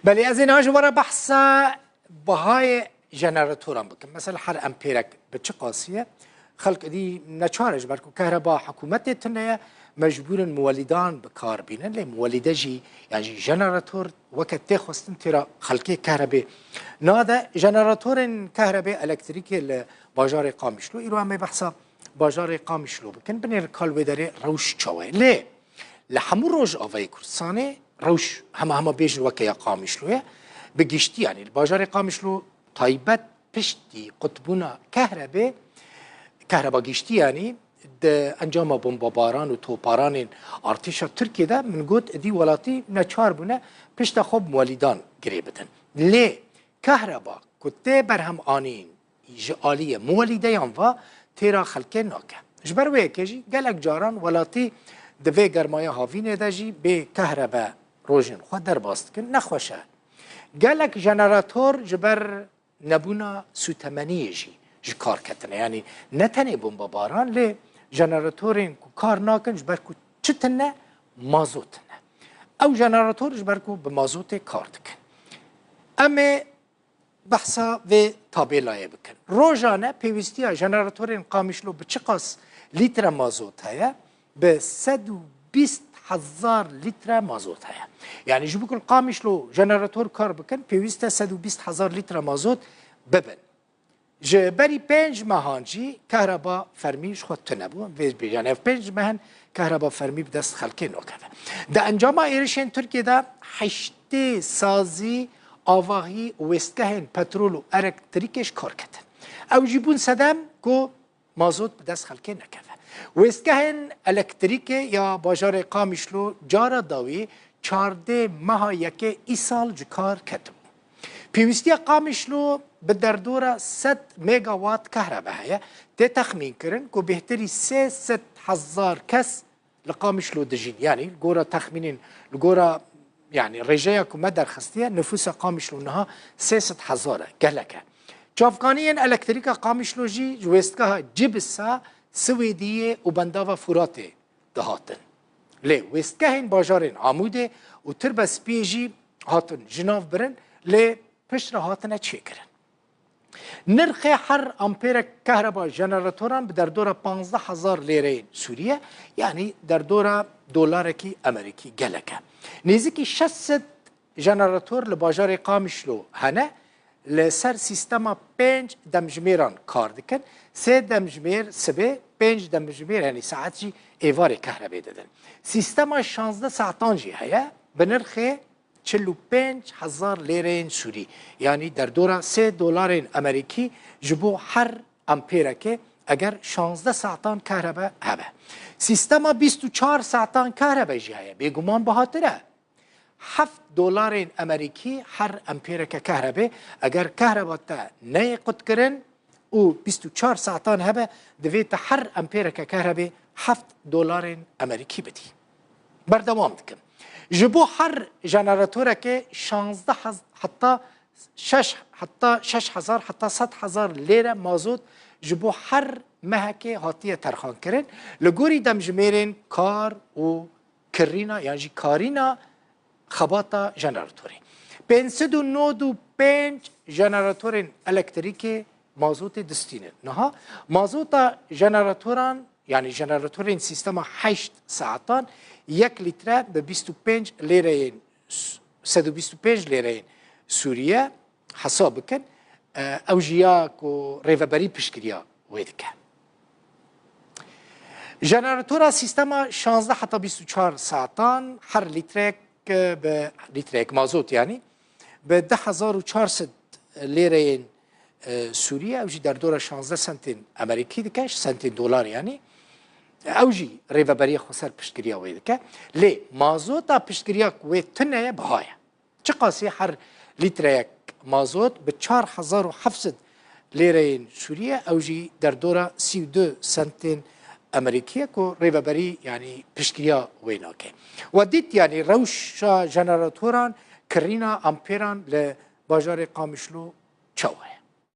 بله از اینها جواره بحث بهای جنراتوران بکن مثلا هر امپیرک به چه قاسیه خلق دی نچارش برکو کهربا حکومت تنه مجبورن مولدان بکار بینن لی مولده جی یعنی جنراتور وقت تخستن ترا خلقی کهربه ناده جنراتور کهربه الکتریکی لباجار قامشلو ایرو همه بحثا باجار قامشلو بکن بنیر کالوی داره روش چاوه لی لحمو روش آوای کردستانه روش همه بیش وکیا قامشلوه بگشتی یعنی باجار قامشلو تایبت پشتی قطبونا کهربا گشتی یعنی ده انجام بمباران و توپاران ارتش ترکیه ده من گفت دی ولاتی نچار بونه پشت خوب مولیدان گریبتن لی کهربا کته برهم آنین جالیه مولیده یانوا تیرا خلکه ناکه جبر وی کجی گلک جاران ولاتی دوی گرمایه هاوینه ده جی به کهربا روژن خود در باست کن نخوشه گلک جنراتور جبر نبونا سوتمنیه جی کار کتنه یعنی نتنه بمباران لی جنراتورین کو کار ناکن جبر کو چتنه مازوتنه او جنراتور جبر کو به مازوت کار دکن اما بحثا و تابلایه بکن روزانه پیوستی جنراتورین قامشلو به چه قاس لیتر مازوت هیا به 120,000 لیتر مازوت هیا یعنی جو بکن قامشلو جنراتور کار بکن پیوسته 120,000 لیتر مازوت ببن جبری 5 ماهانجی کهربا فرمیش خود تنبون و بیان اف 5 ماهن کهربا فرمی به دست خلکی نوکده ده انجام ایرشین ترکیه ده 8 سازی آواهی وستگهن پترول و الکتریکش کار کردن او جیبون صدم کو مازوت به دست خلکی نکده وستگهن الکتریک یا باجار قامشلو جارا داوی 14 ماه یک ای سال جکار کردن پیوستی قامشلو به در دورا 100 مگاوات کهربا هیا ده تخمین کرن که بهتری 300,000 کس لقامشلو دجین یعنی گورا تخمینین لگورا يعني رجايا كما درخستيا نفوس قامشلو نها 300,000 قالك جافغانيين الكتريكا قامشلو جي جويستكا جبسا سويدية وبندافا فراتي دهاتن لي ويستكاهن باجارين عموده وتربس بيجي هاتن جناف برن لي پشت هاتن تشيكرن نرخ هر امپیر کهربا جنراتوران در دور 15,000 لیره سوریه یعنی در دور دلار کی امریکی گلکه نزدیک 600 جنراتور لباجار قامشلو هنه لسر سیستما 5 دمجمیران کار دکن 3 دمجمیر سبه 5 دمجمیر یعنی ساعتی ایوار کهربایی دادن سیستما 16 ساعتان جی هیا به نرخ 45,000 لیره سوری یعنی در دورا 3 دلار امریکی جبو هر امپیره که اگر 16 ساعتان کهربا هبه سیستما 24 ساعتان کهربا جایه بیگمان بهاتره 7 دلار امریکی هر امپیره که کهربا اگر کهربا تا نیقود کرن او 24 ساعتان هبه دویت هر امپیره که کهربا 7 دلار امریکی بدی بردوام دکن جبو هر جنراتوره که 16 حتی 6,000 حتی 100,000 لیره مازوت جبو هر مهکه هاتیه ترخان کرن لگوری دمجمیرین کار و کرینا یعنی کارینا خباتا جنراتوری 595 جنراتورین الکتریکی مازوت دستینه نها مازوتا جنراتوران یعنی جنراتورین سیستما 8 ساعتان 1 لیتر به 25 لیره 125 لیره سوریه حساب کن او جیاک و ریوبری پشکریا ویدکن جنراتورا سیستما 16 حتی 24 ساعتان هر لیترک به لیترک مازوت یعنی به 10,400 لیره سوریه او جی در دور 16 سنتین امریکی دکش سنتین دلار یعنی او جی ریوبری خسر پشتگیریا ویده لی مازوتا پشتگیریا وی تنه بهایه چه قاسی هر لیتر یک مازوت به 4,700 لیره سوریه او جی در دور 32 سنتین امریکیه که ریوبری یعنی پشتگیریا ویناکه و دیت یعنی روشا جنراتوران کرینا امپیران لباجار قامشلو چوه